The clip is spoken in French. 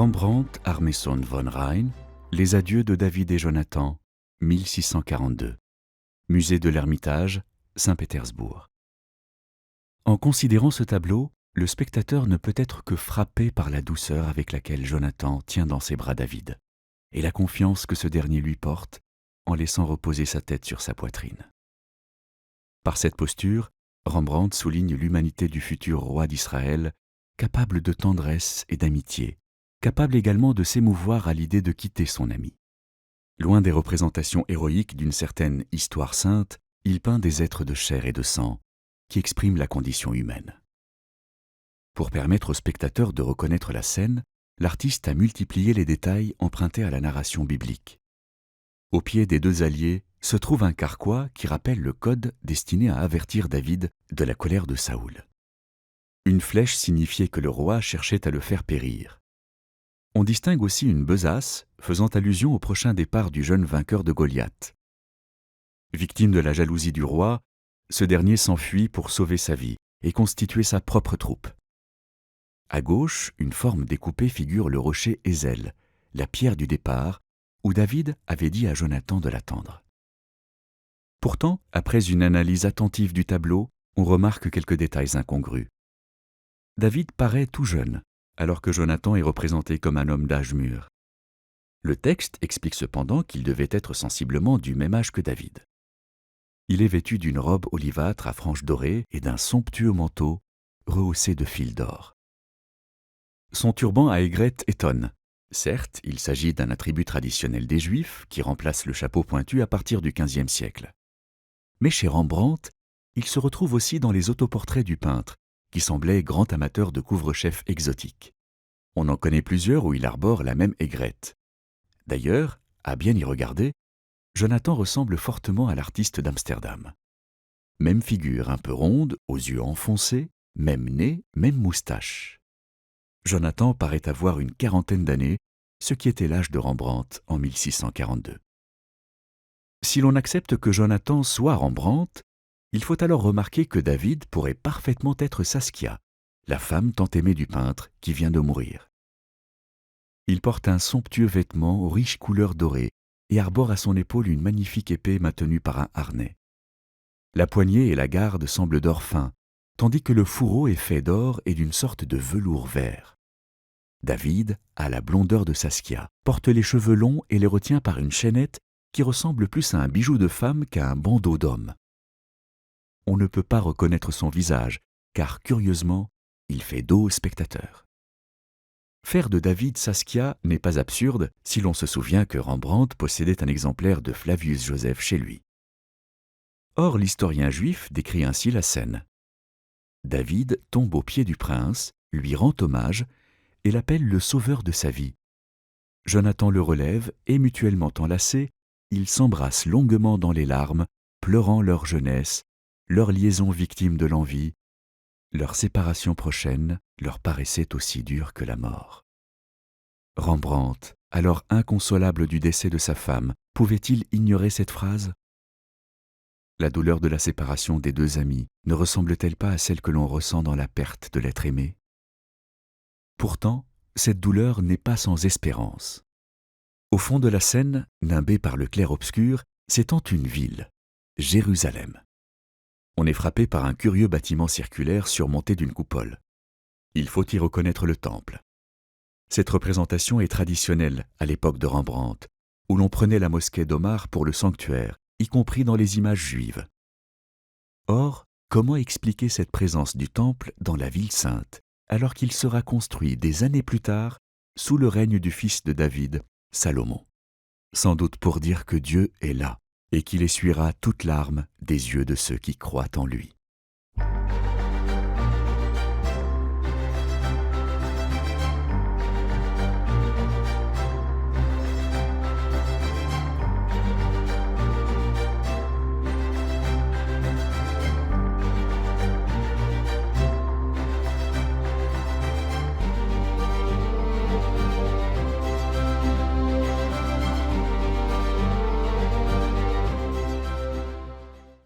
Rembrandt Armeson von Rijn, Les adieux de David et Jonathan, 1642. Musée de l'Ermitage, Saint-Pétersbourg. En considérant ce tableau, le spectateur ne peut être que frappé par la douceur avec laquelle Jonathan tient dans ses bras David, et la confiance que ce dernier lui porte en laissant reposer sa tête sur sa poitrine. Par cette posture, Rembrandt souligne l'humanité du futur roi d'Israël, capable de tendresse et d'amitié, capable également de s'émouvoir à l'idée de quitter son ami. Loin des représentations héroïques d'une certaine histoire sainte, il peint des êtres de chair et de sang qui expriment la condition humaine. Pour permettre au spectateur de reconnaître la scène, l'artiste a multiplié les détails empruntés à la narration biblique. Au pied des deux alliés se trouve un carquois qui rappelle le code destiné à avertir David de la colère de Saoul. Une flèche signifiait que le roi cherchait à le faire périr. On distingue aussi une besace faisant allusion au prochain départ du jeune vainqueur de Goliath. Victime de la jalousie du roi, ce dernier s'enfuit pour sauver sa vie et constituer sa propre troupe. À gauche, une forme découpée figure le rocher Ézel, la pierre du départ, où David avait dit à Jonathan de l'attendre. Pourtant, après une analyse attentive du tableau, on remarque quelques détails incongrus. David paraît tout jeune, alors que Jonathan est représenté comme un homme d'âge mûr. Le texte explique cependant qu'il devait être sensiblement du même âge que David. Il est vêtu d'une robe olivâtre à franges dorées et d'un somptueux manteau rehaussé de fils d'or. Son turban à aigrettes étonne. Certes, il s'agit d'un attribut traditionnel des Juifs qui remplace le chapeau pointu à partir du XVe siècle. Mais chez Rembrandt, il se retrouve aussi dans les autoportraits du peintre, qui semblait grand amateur de couvre-chefs exotiques. On en connaît plusieurs où il arbore la même aigrette. D'ailleurs, à bien y regarder, Jonathan ressemble fortement à l'artiste d'Amsterdam. Même figure un peu ronde, aux yeux enfoncés, même nez, même moustache. Jonathan paraît avoir une quarantaine d'années, ce qui était l'âge de Rembrandt en 1642. Si l'on accepte que Jonathan soit Rembrandt, il faut alors remarquer que David pourrait parfaitement être Saskia, la femme tant aimée du peintre qui vient de mourir. Il porte un somptueux vêtement aux riches couleurs dorées et arbore à son épaule une magnifique épée maintenue par un harnais. La poignée et la garde semblent d'or fin, tandis que le fourreau est fait d'or et d'une sorte de velours vert. David a la blondeur de Saskia, porte les cheveux longs et les retient par une chaînette qui ressemble plus à un bijou de femme qu'à un bandeau d'homme. On ne peut pas reconnaître son visage, car curieusement, il fait dos au spectateur. Faire de David Saskia n'est pas absurde si l'on se souvient que Rembrandt possédait un exemplaire de Flavius Joseph chez lui. Or, l'historien juif décrit ainsi la scène. David tombe aux pieds du prince, lui rend hommage et l'appelle le sauveur de sa vie. Jonathan le relève et, mutuellement enlacés, ils s'embrassent longuement dans les larmes, pleurant leur jeunesse, leur liaison victime de l'envie, leur séparation prochaine leur paraissait aussi dure que la mort. Rembrandt, alors inconsolable du décès de sa femme, pouvait-il ignorer cette phrase ? La douleur de la séparation des deux amis ne ressemble-t-elle pas à celle que l'on ressent dans la perte de l'être aimé ? Pourtant, cette douleur n'est pas sans espérance. Au fond de la scène, nimbée par le clair-obscur, s'étend une ville, Jérusalem. On est frappé par un curieux bâtiment circulaire surmonté d'une coupole. Il faut y reconnaître le temple. Cette représentation est traditionnelle à l'époque de Rembrandt, où l'on prenait la mosquée d'Omar pour le sanctuaire, y compris dans les images juives. Or, comment expliquer cette présence du temple dans la ville sainte, alors qu'il sera construit des années plus tard, sous le règne du fils de David, Salomon ? Sans doute pour dire que Dieu est là, et qu'il essuiera toute larme des yeux de ceux qui croient en lui.